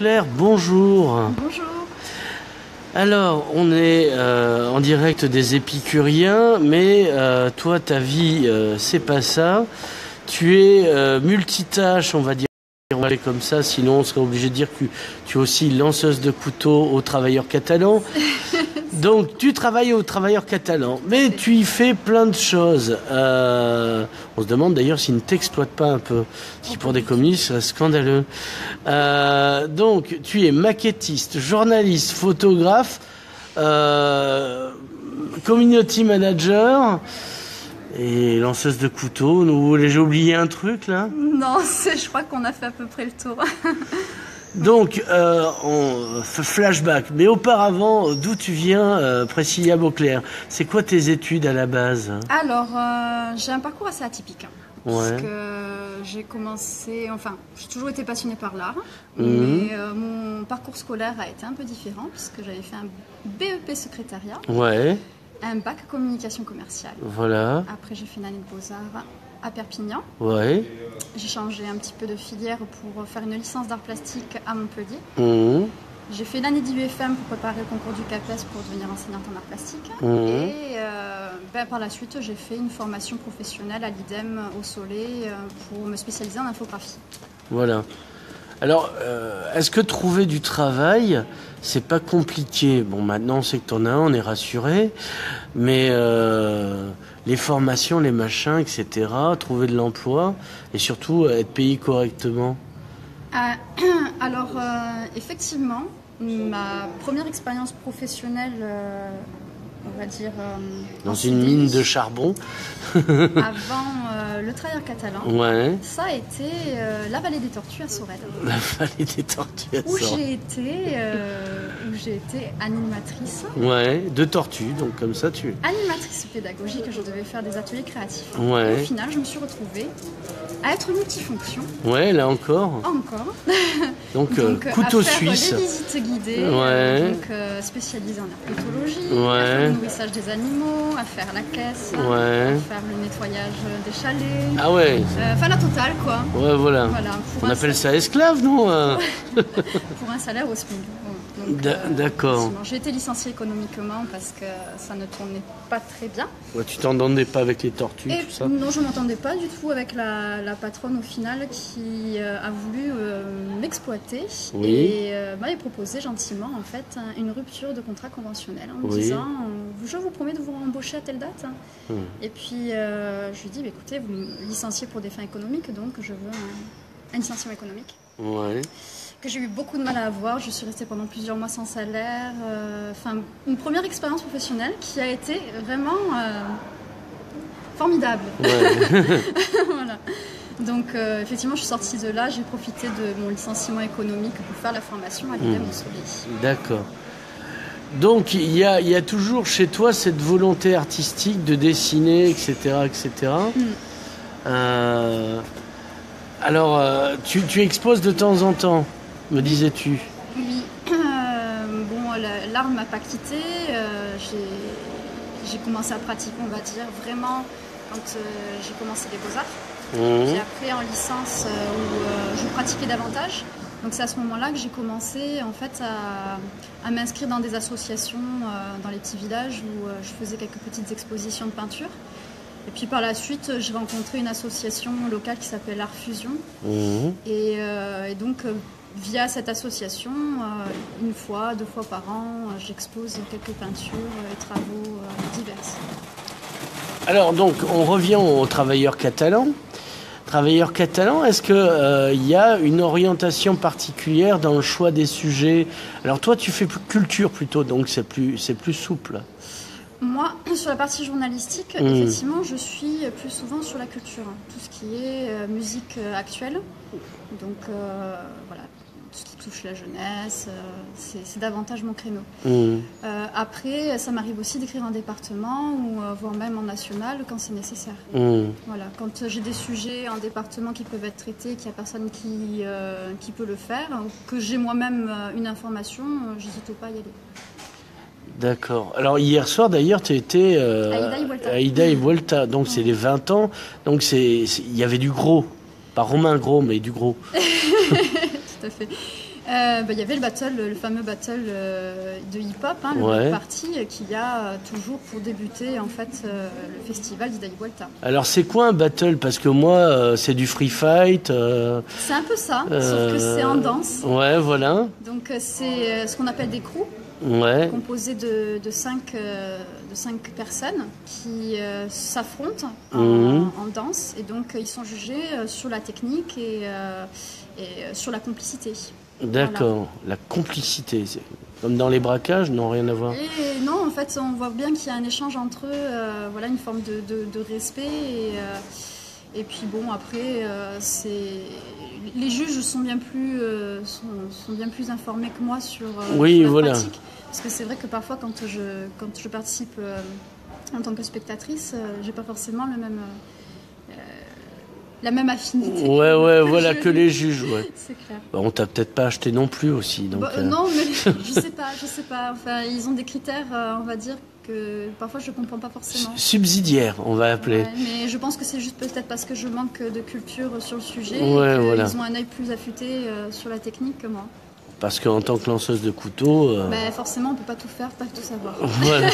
Beauclerc, bonjour. Bonjour. Alors, on est en direct des Épicuriens, mais toi, ta vie, c'est pas ça. Tu es multitâche, on va dire comme ça, sinon on serait obligé de dire que tu es aussi lanceuse de couteau aux travailleurs catalans. Donc, tu travailles aux travailleurs catalans, mais tu y fais plein de choses. On se demande d'ailleurs s'ils ne t'exploitent pas un peu, ce qui pour des communistes serait scandaleux. Donc, tu es maquettiste, journaliste, photographe, community manager et lanceuse de couteau. J'ai oublié un truc là? Non, je crois qu'on a fait à peu près le tour. Donc, on flashback. Mais auparavant, d'où tu viens, Priscilla Beauclerc? C'est quoi tes études à la base? Alors, j'ai un parcours assez atypique. Ouais. Parce que j'ai commencé... Enfin, j'ai toujours été passionnée par l'art. Mais mon parcours scolaire a été un peu différent, puisque j'avais fait un BEP secrétariat. Ouais. Un bac communication commerciale. Voilà. Après, j'ai fait une année de beaux-arts à Perpignan. Ouais. J'ai changé un petit peu de filière pour faire une licence d'art plastique à Montpellier. J'ai fait une année d'IUFM pour préparer le concours du CAPES pour devenir enseignante en art plastique. Et par la suite, j'ai fait une formation professionnelle à l'IDEM au Soleil pour me spécialiser en infographie. Voilà. Alors, est-ce que trouver du travail, c'est pas compliqué? Bon, maintenant, on sait que t'en as un, on est rassuré. Mais les formations, les machins, etc., trouver de l'emploi et surtout être payé correctement. Alors, effectivement, ma première expérience professionnelle, on va dire... dans une mine de charbon. Avant le travailleur catalan. Ouais. Ça a été la vallée des Tortues à Sorel. La vallée des Tortues à Sorel. Où j'ai été animatrice. Ouais, de tortues, donc comme ça tu... Animatrice pédagogique, je devais faire des ateliers créatifs. Ouais. Et au final, je me suis retrouvée à être multifonction. Ouais, là encore. Encore. Donc couteau à faire suisse. Les visites guidées, ouais. Spécialisée en herpétologie, ouais. à faire le nourrissage des animaux, à faire la caisse, ouais. à faire le nettoyage des chalets. Ah ouais. Enfin la totale quoi. Ouais, voilà. On appelle ça esclave, non? Pour un salaire au SMIC. D'accord. J'ai été licenciée économiquement parce que ça ne tournait pas très bien. Ouais, tu t'entendais pas avec les tortues, tout ça? Non, je m'entendais pas du tout avec la patronne au final qui a voulu m'exploiter et m'avait proposé gentiment en fait une rupture de contrat conventionnel en me disant je vous promets de vous embaucher à telle date. Et puis je lui dis écoutez, vous me licenciez pour des fins économiques, donc je veux un licenciement économique. Ouais. Que j'ai eu beaucoup de mal à avoir. Je suis restée pendant plusieurs mois sans salaire. Une première expérience professionnelle qui a été vraiment formidable. Ouais. Voilà. Donc, effectivement, je suis sortie de là. J'ai profité de mon licenciement économique pour faire la formation à l'IDEM au Soleil. D'accord. Donc, il y a toujours chez toi cette volonté artistique de dessiner, etc. etc. Alors, tu exposes de temps en temps, me disais-tu? Oui. L'art ne m'a pas quittée. J'ai commencé à pratiquer, on va dire, vraiment quand j'ai commencé les beaux-arts. Puis après, en licence, où je pratiquais davantage. Donc c'est à ce moment-là que j'ai commencé en fait, à m'inscrire dans des associations dans les petits villages où je faisais quelques petites expositions de peinture. Et puis par la suite, j'ai rencontré une association locale qui s'appelle Art Fusion. Et donc, via cette association, une fois, 2 fois par an, j'expose quelques peintures et travaux divers. Alors donc, on revient aux travailleurs catalans. Travailleurs catalans, est-ce qu'il y a une orientation particulière dans le choix des sujets? Alors toi, tu fais culture plutôt, donc c'est plus souple. Moi, sur la partie journalistique, effectivement, je suis plus souvent sur la culture. Tout ce qui est musique actuelle. Donc, voilà, tout ce qui touche la jeunesse, c'est davantage mon créneau. Après, ça m'arrive aussi d'écrire en département, ou voire même en national, quand c'est nécessaire. Voilà, quand j'ai des sujets en département qui peuvent être traités, qu'il n'y a personne qui peut le faire, ou que j'ai moi-même une information, j'hésite pas à y aller. D'accord. Alors hier soir d'ailleurs tu étais à Ida et Vuelta, donc c'est les 20 ans, donc il y avait du gros, pas Romain Gros mais du gros. Tout à fait. Il y avait le fameux battle de hip-hop, hein, le Bloc Party, qu'il y a toujours pour débuter en fait le festival d'Ida Vuelta. Alors c'est quoi un battle? Parce que moi c'est du free fight. C'est un peu ça, sauf que c'est en danse. Ouais, voilà. Donc c'est ce qu'on appelle des crews. Composé de 5 personnes qui s'affrontent en danse, et donc ils sont jugés sur la technique et sur la complicité. D'accord, voilà. La complicité, c'est comme dans les braquages, non, rien à voir. Et non, en fait, on voit bien qu'il y a un échange entre eux, voilà, une forme de respect. Et puis bon, après, les juges sont bien plus informés que moi sur la pratique. Parce que c'est vrai que parfois, quand je participe en tant que spectatrice, j'ai pas forcément la même affinité. Voilà, que les juges. C'est clair. On t'a peut-être pas acheté non plus aussi. Donc, non, mais je sais pas. Enfin, ils ont des critères, on va dire, que parfois je comprends pas forcément. Subsidiaire, on va appeler. Mais je pense que c'est juste peut-être parce que je manque de culture sur le sujet. Ils ont un œil plus affûté sur la technique que moi. Parce qu'en tant que lanceuse de couteau... forcément, on peut pas tout faire, pas tout savoir. Voilà.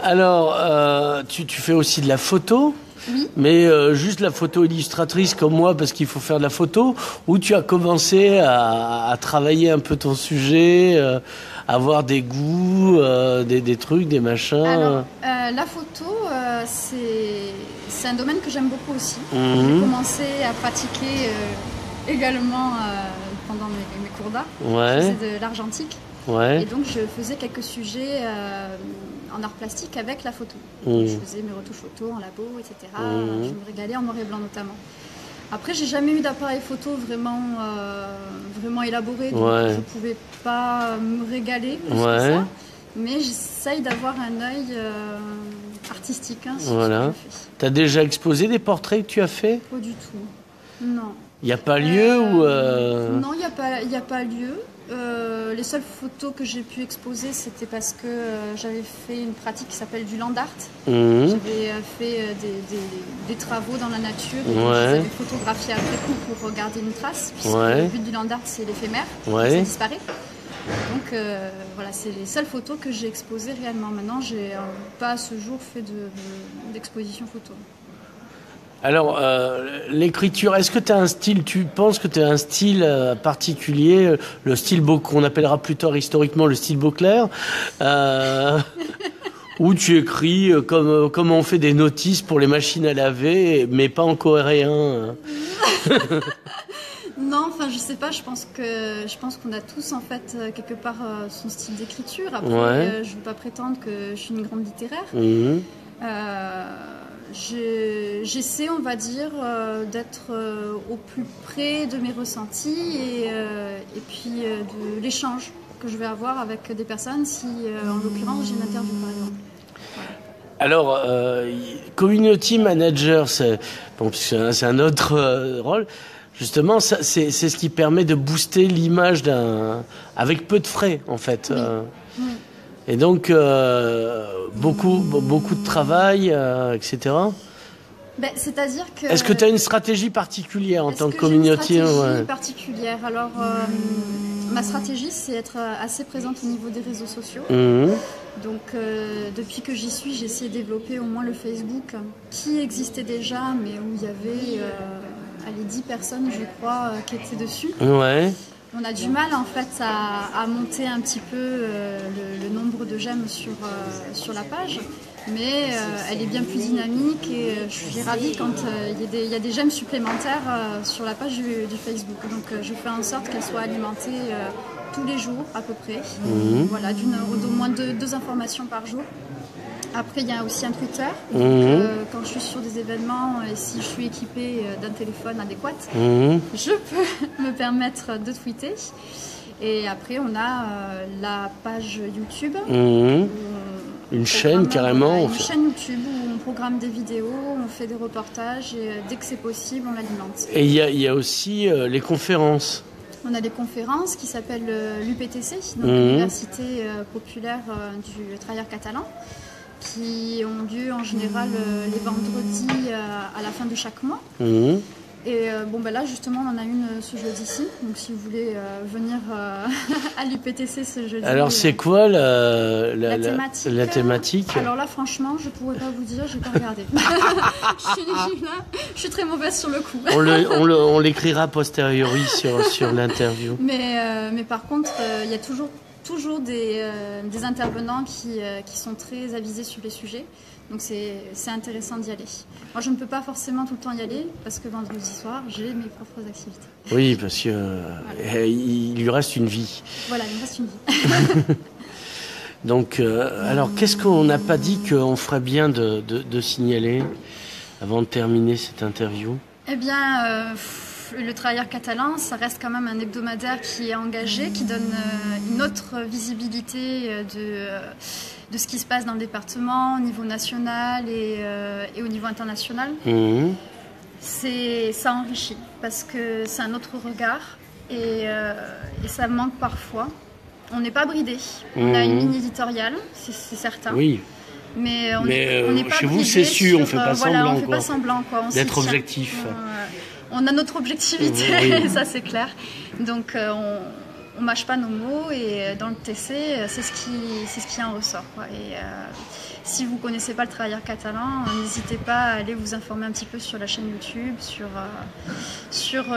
Alors, tu fais aussi de la photo? Oui. Mais juste la photo illustratrice comme moi, parce qu'il faut faire de la photo, ou tu as commencé à travailler un peu ton sujet, avoir des goûts, des trucs, des machins? Alors, la photo, c'est un domaine que j'aime beaucoup aussi. J'ai commencé à pratiquer également pendant mes cours d'art. Je faisais de l'argentique. Et donc je faisais quelques sujets en art plastique avec la photo. Donc, je faisais mes retouches photos en labo, etc. Je me régalais en noir et blanc notamment. Après, j'ai jamais eu d'appareil photo vraiment élaboré, donc je ne pouvais pas me régaler plus que ça. Mais j'essaye d'avoir un œil artistique sur ce que je fais. Tu as déjà exposé des portraits que tu as fait? Pas du tout, non. Il n'y a pas lieu Non, il n'y a pas lieu. Les seules photos que j'ai pu exposer, c'était parce que j'avais fait une pratique qui s'appelle du land art. J'avais fait des travaux dans la nature et j'avais photographié après coup pour garder une trace, puisque le but du land art, c'est l'éphémère, ça disparaît. Donc voilà, c'est les seules photos que j'ai exposées réellement. Maintenant, j'ai pas à ce jour fait d'exposition photo. Alors, l'écriture, est-ce que tu as un style, tu penses que tu as un style particulier, le style qu'on appellera plus tard historiquement le style Beauclerc, où tu écris comme on fait des notices pour les machines à laver, mais pas en coréen? Non, enfin je sais pas, je pense qu'on a tous en fait quelque part son style d'écriture. Après, je ne veux pas prétendre que je suis une grande littéraire. J'essaie, on va dire, d'être au plus près de mes ressentis et puis de l'échange que je vais avoir avec des personnes si, en l'occurrence, j'ai une interview, par exemple. Alors, community manager, c'est un autre rôle. Justement, c'est ce qui permet de booster l'image avec peu de frais, en fait. Et donc, beaucoup de travail, etc. C'est-à-dire que... Est-ce que tu as une stratégie particulière en tant que community? Une stratégie particulière. Alors, ma stratégie, c'est être assez présente au niveau des réseaux sociaux. Donc, depuis que j'y suis, j'ai essayé de développer au moins le Facebook, qui existait déjà, mais où il y avait 10 personnes, je crois, qui étaient dessus. On a du mal en fait à monter un petit peu le nombre de j'aime sur la page, mais elle est bien plus dynamique et je suis ravie quand il y a des j'aime supplémentaires sur la page du Facebook. Donc je fais en sorte qu'elle soit alimentée tous les jours à peu près, voilà, d'au moins deux informations par jour. Après, il y a aussi un Twitter. Donc, quand je suis sur des événements et si je suis équipée d'un téléphone adéquat, je peux me permettre de tweeter. Et après, on a la page YouTube. Une chaîne carrément. Une chaîne YouTube où on programme des vidéos, on fait des reportages et dès que c'est possible, on l'alimente. Et il y a aussi les conférences. On a des conférences qui s'appellent l'UPTC, donc l'Université populaire du travailleur catalan, qui ont lieu en général les vendredis à la fin de chaque mois. Et bon, ben là, justement, on en a une ce jeudi-ci. Donc, si vous voulez venir à l'UPTC ce jeudi. Alors, c'est quoi la thématique? Alors là, franchement, je pourrais pas vous dire, j'ai pas regardé. Je suis très mauvaise sur le coup. On l'écrira posteriori sur l'interview. Mais par contre, il y a toujours des intervenants qui sont très avisés sur les sujets. Donc c'est intéressant d'y aller. Moi, je ne peux pas forcément tout le temps y aller parce que vendredi soir, j'ai mes propres activités. Oui, parce que voilà. Il lui reste une vie. Voilà, il me reste une vie. Donc, alors, qu'est-ce qu'on n'a pas dit qu'on ferait bien de signaler avant de terminer cette interview? Eh bien, le Travailleur catalan, ça reste quand même un hebdomadaire qui est engagé, qui donne une autre visibilité de ce qui se passe dans le département au niveau national et au niveau international. Mmh. Ça enrichit parce que c'est un autre regard et ça manque parfois. On n'est pas bridé. On a une ligne éditoriale, c'est certain. Oui. Mais on n'est pas chez bridé vous, c'est sûr, on ne fait pas voilà, semblant. On fait pas semblant, quoi. D'être objectif. On a notre objectivité, oui. Ça c'est clair. Donc on mâche pas nos mots et dans le TC, c'est ce qui en ressort, quoi. Et si vous connaissez pas le Travailleur catalan, n'hésitez pas à aller vous informer un petit peu sur la chaîne YouTube, sur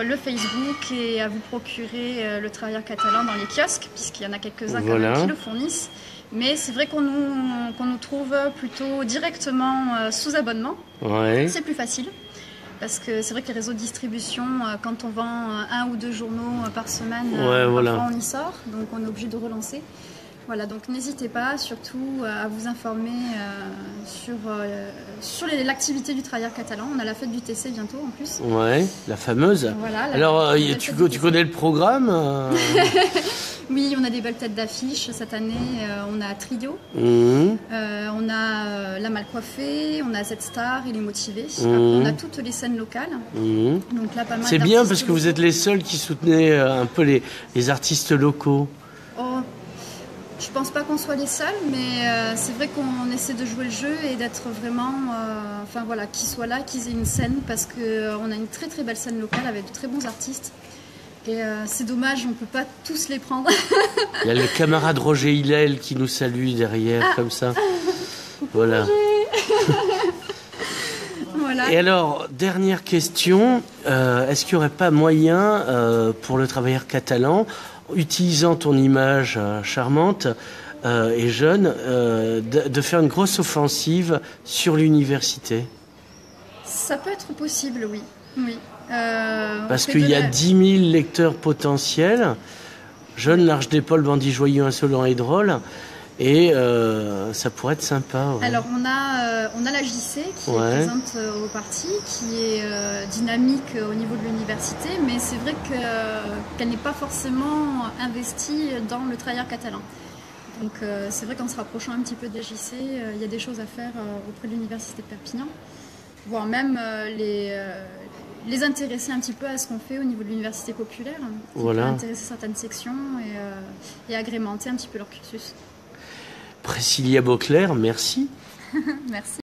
le Facebook et à vous procurer le Travailleur catalan dans les kiosques, puisqu'il y en a quelques-uns quand même qui le fournissent. Mais c'est vrai qu'on nous trouve plutôt directement sous abonnement. Ouais. C'est plus facile. Parce que c'est vrai que les réseaux de distribution, quand on vend 1 ou 2 journaux par semaine, parfois on y sort, donc on est obligé de relancer. Voilà, donc n'hésitez pas surtout à vous informer sur l'activité du Travailleur catalan. On a la fête du TC bientôt en plus. Ouais, la fameuse. Voilà, alors, tu connais le programme Oui, on a des belles têtes d'affiche. Cette année, on a Trio, on a La Malcoiffée, on a Z-Star et Les Motivés. Après, on a toutes les scènes locales. Donc là, pas mal. C'est bien parce que vous êtes les seuls qui soutenez un peu les artistes locaux. Oh, je pense pas qu'on soit les seuls, mais c'est vrai qu'on essaie de jouer le jeu et d'être vraiment, qu'ils soient là, qu'ils aient une scène, parce qu'on a une très très belle scène locale avec de très bons artistes. Et c'est dommage, on ne peut pas tous les prendre. Il y a le camarade Roger Hillel qui nous salue derrière, comme ça. Voilà. Voilà. Et alors, dernière question, est-ce qu'il n'y aurait pas moyen pour le Travailleur catalan, utilisant ton image charmante et jeune, de faire une grosse offensive sur l'université? Ça peut être possible, oui. Oui. Parce qu'il y a 10 000 lecteurs potentiels, jeunes, larges d'épaules, bandits joyeux, insolents et drôles, et ça pourrait être sympa. Ouais. Alors on a la JC qui est présente au parti, qui est dynamique au niveau de l'université, mais c'est vrai qu'elle n'est pas forcément investie dans le Travailleur catalan. Donc c'est vrai qu'en se rapprochant un petit peu de la JC, il y a des choses à faire auprès de l'université de Perpignan, voire même les intéresser un petit peu à ce qu'on fait au niveau de l'université populaire, qui peut intéresser certaines sections et agrémenter un petit peu leur cursus. Priscilla Beauclerc, merci. Merci.